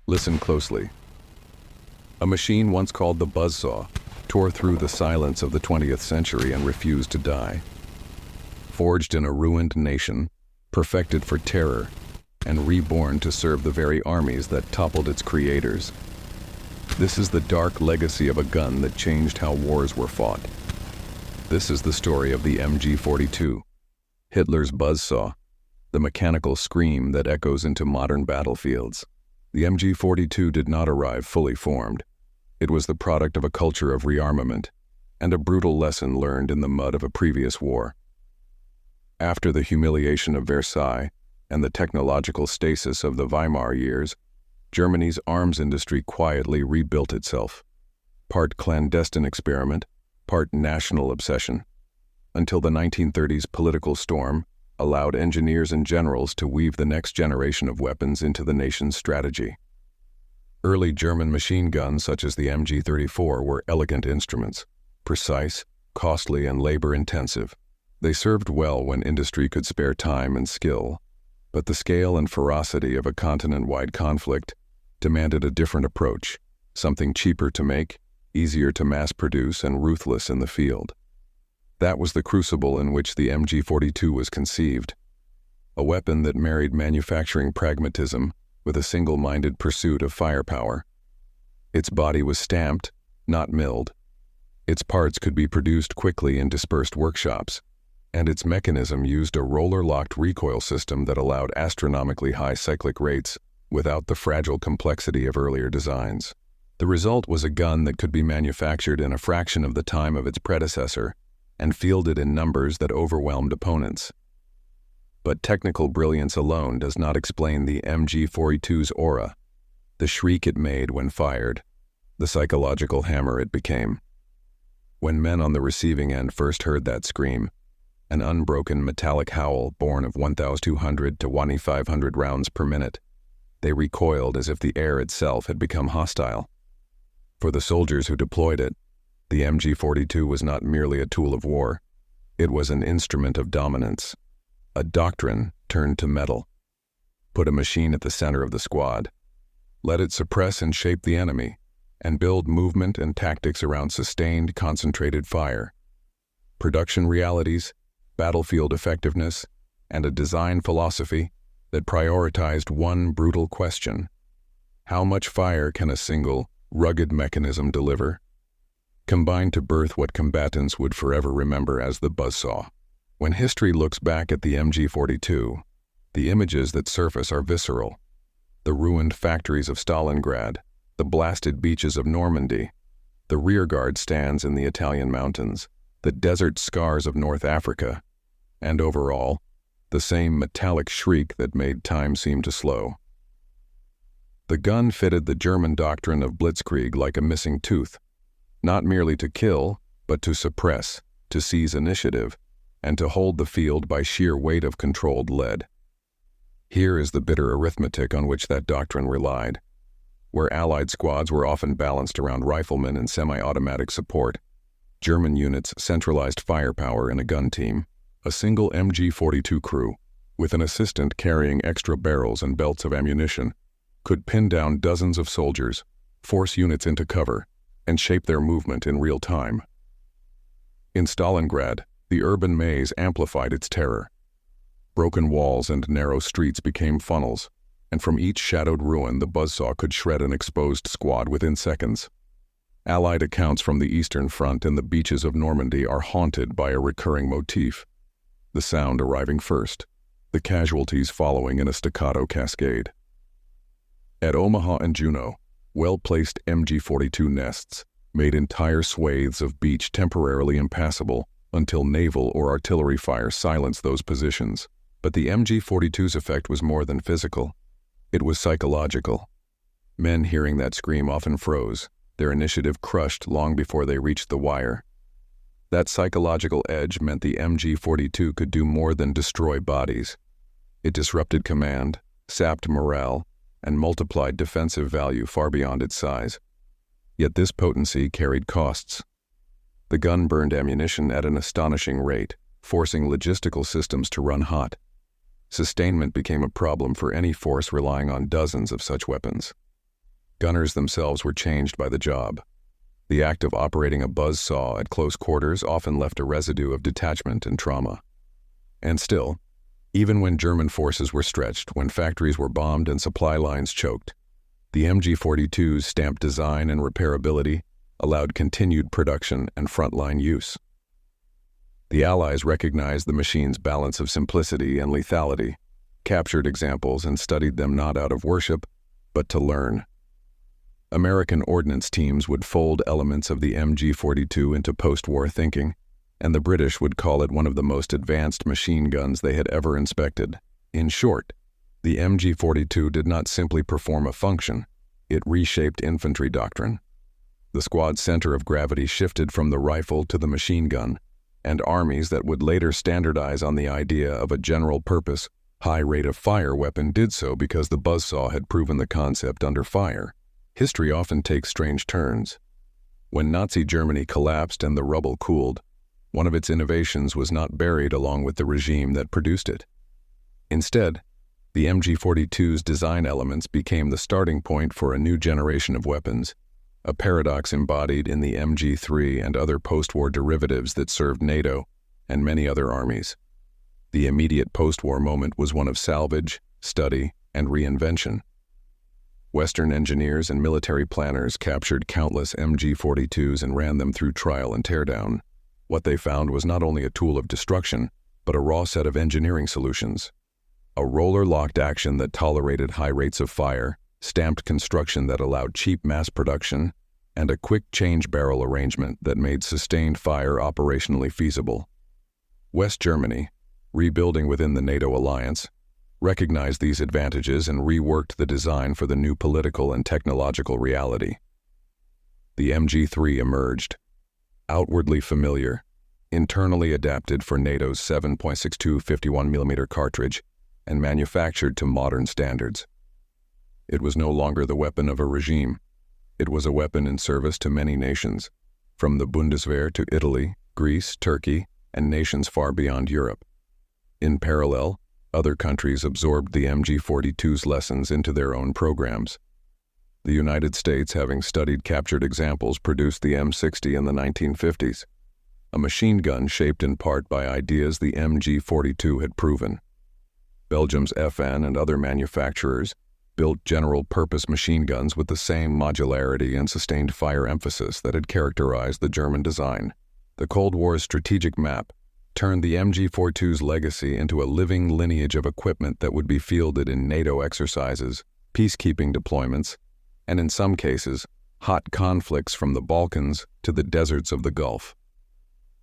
Listen closely. A machine once called the Buzzsaw tore through the silence of the 20th century and refused to die. Forged in a ruined nation, perfected for terror, and reborn to serve the very armies that toppled its creators. This is the dark legacy of a gun that changed how wars were fought. This is the story of the MG42, Hitler's Buzzsaw, the mechanical scream that echoes into modern battlefields. The MG42 did not arrive fully formed. It was the product of a culture of rearmament and a brutal lesson learned in the mud of a previous war. After the humiliation of Versailles and the technological stasis of the Weimar years, Germany's arms industry quietly rebuilt itself, part clandestine experiment, part national obsession, until the 1930s political storm allowed engineers and generals to weave the next generation of weapons into the nation's strategy. Early German machine guns such as the MG34 were elegant instruments, precise, costly, and labor-intensive. They served well when industry could spare time and skill, but the scale and ferocity of a continent-wide conflict demanded a different approach, something cheaper to make, easier to mass-produce, and ruthless in the field. That was the crucible in which the MG42 was conceived, a weapon that married manufacturing pragmatism with a single-minded pursuit of firepower. Its body was stamped, not milled. Its parts could be produced quickly in dispersed workshops, and its mechanism used a roller-locked recoil system that allowed astronomically high cyclic rates without the fragile complexity of earlier designs. The result was a gun that could be manufactured in a fraction of the time of its predecessor and fielded in numbers that overwhelmed opponents. But technical brilliance alone does not explain the MG42's aura, the shriek it made when fired, the psychological hammer it became. When men on the receiving end first heard that scream, an unbroken metallic howl born of 1,200 to 1,500 rounds per minute, they recoiled as if the air itself had become hostile. For the soldiers who deployed it, the MG42 was not merely a tool of war. It was an instrument of dominance, a doctrine turned to metal. Put a machine at the center of the squad. Let it suppress and shape the enemy, and build movement and tactics around sustained, concentrated fire. Production realities, battlefield effectiveness, and a design philosophy that prioritized one brutal question: how much fire can a single, rugged mechanism deliver? Combined to birth what combatants would forever remember as the Buzzsaw. When history looks back at the MG42, the images that surface are visceral. The ruined factories of Stalingrad, the blasted beaches of Normandy, the rearguard stands in the Italian mountains, the desert scars of North Africa, and overall, the same metallic shriek that made time seem to slow. The gun fitted the German doctrine of blitzkrieg like a missing tooth, not merely to kill, but to suppress, to seize initiative, and to hold the field by sheer weight of controlled lead. Here is the bitter arithmetic on which that doctrine relied. Where Allied squads were often balanced around riflemen and semi-automatic support, German units centralized firepower in a gun team. A single MG42 crew, with an assistant carrying extra barrels and belts of ammunition, could pin down dozens of soldiers, force units into cover, and shape their movement in real time. In Stalingrad, the urban maze amplified its terror. Broken walls and narrow streets became funnels, and from each shadowed ruin the Buzzsaw could shred an exposed squad within seconds. Allied accounts from the Eastern Front and the beaches of Normandy are haunted by a recurring motif: the sound arriving first, the casualties following in a staccato cascade. At Omaha and Juneau, well-placed MG42 nests made entire swathes of beach temporarily impassable until naval or artillery fire silenced those positions. But the MG42's effect was more than physical. It was psychological. Men hearing that scream often froze, their initiative crushed long before they reached the wire. That psychological edge meant the MG42 could do more than destroy bodies. It disrupted command, sapped morale, and multiplied defensive value far beyond its size. Yet this potency carried costs. The gun burned ammunition at an astonishing rate, forcing logistical systems to run hot. Sustainment became a problem for any force relying on dozens of such weapons. Gunners themselves were changed by the job. The act of operating a buzzsaw at close quarters often left a residue of detachment and trauma. And still, even when German forces were stretched, when factories were bombed and supply lines choked, the MG42's stamped design and repairability allowed continued production and frontline use. The Allies recognized the machine's balance of simplicity and lethality, captured examples and studied them not out of worship, but to learn. American ordnance teams would fold elements of the MG42 into post-war thinking, and the British would call it one of the most advanced machine guns they had ever inspected. In short, the MG42 did not simply perform a function, it reshaped infantry doctrine. The squad's center of gravity shifted from the rifle to the machine gun, and armies that would later standardize on the idea of a general-purpose, high-rate-of-fire weapon did so because the buzzsaw had proven the concept under fire. History often takes strange turns. When Nazi Germany collapsed and the rubble cooled, one of its innovations was not buried along with the regime that produced it. Instead, the MG42's design elements became the starting point for a new generation of weapons, a paradox embodied in the MG3 and other post-war derivatives that served NATO and many other armies. The immediate post-war moment was one of salvage, study, and reinvention. Western engineers and military planners captured countless MG42s and ran them through trial and teardown. What they found was not only a tool of destruction, but a raw set of engineering solutions. A roller-locked action that tolerated high rates of fire, stamped construction that allowed cheap mass production, and a quick change barrel arrangement that made sustained fire operationally feasible. West Germany, rebuilding within the NATO alliance, recognized these advantages and reworked the design for the new political and technological reality. The MG3 emerged, outwardly familiar, internally adapted for NATO's 7.62 51mm cartridge, and manufactured to modern standards. It was no longer the weapon of a regime. It was a weapon in service to many nations, from the Bundeswehr to Italy, Greece, Turkey, and nations far beyond Europe. In parallel, other countries absorbed the MG42's lessons into their own programs. The United States, having studied captured examples, produced the M60 in the 1950s, a machine gun shaped in part by ideas the MG42 had proven. Belgium's FN and other manufacturers built general-purpose machine guns with the same modularity and sustained fire emphasis that had characterized the German design. The Cold War's strategic map turned the MG42's legacy into a living lineage of equipment that would be fielded in NATO exercises, peacekeeping deployments, and in some cases, hot conflicts from the Balkans to the deserts of the Gulf.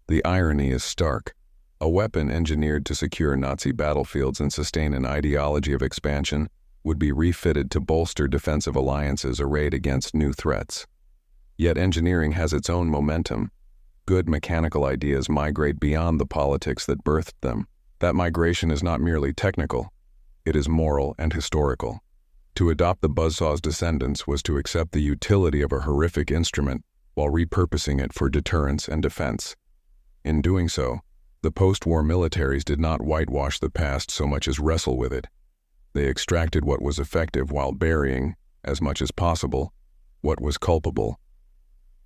The irony is stark. A weapon engineered to secure Nazi battlefields and sustain an ideology of expansion would be refitted to bolster defensive alliances arrayed against new threats. Yet engineering has its own momentum. Good mechanical ideas migrate beyond the politics that birthed them. That migration is not merely technical, it is moral and historical. To adopt the Buzzsaw's descendants was to accept the utility of a horrific instrument while repurposing it for deterrence and defense. In doing so, the post-war militaries did not whitewash the past so much as wrestle with it. They extracted what was effective while burying, as much as possible, what was culpable.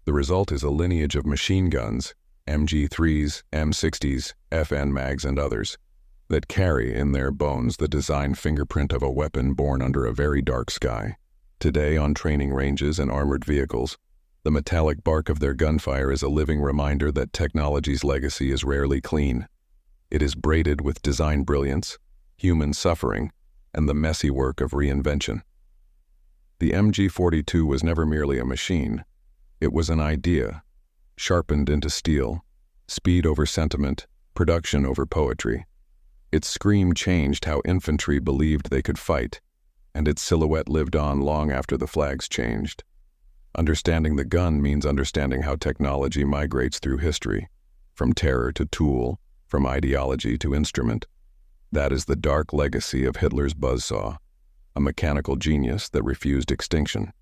The result is a lineage of machine guns, MG3s, M60s, FN mags, and others, that carry in their bones the design fingerprint of a weapon born under a very dark sky. Today, on training ranges and armored vehicles, the metallic bark of their gunfire is a living reminder that technology's legacy is rarely clean. It is braided with design brilliance, human suffering, and the messy work of reinvention. The MG42 was never merely a machine. It was an idea, sharpened into steel, speed over sentiment, production over poetry. Its scream changed how infantry believed they could fight, and its silhouette lived on long after the flags changed. Understanding the gun means understanding how technology migrates through history, from terror to tool, from ideology to instrument. That is the dark legacy of Hitler's Buzzsaw, a mechanical genius that refused extinction.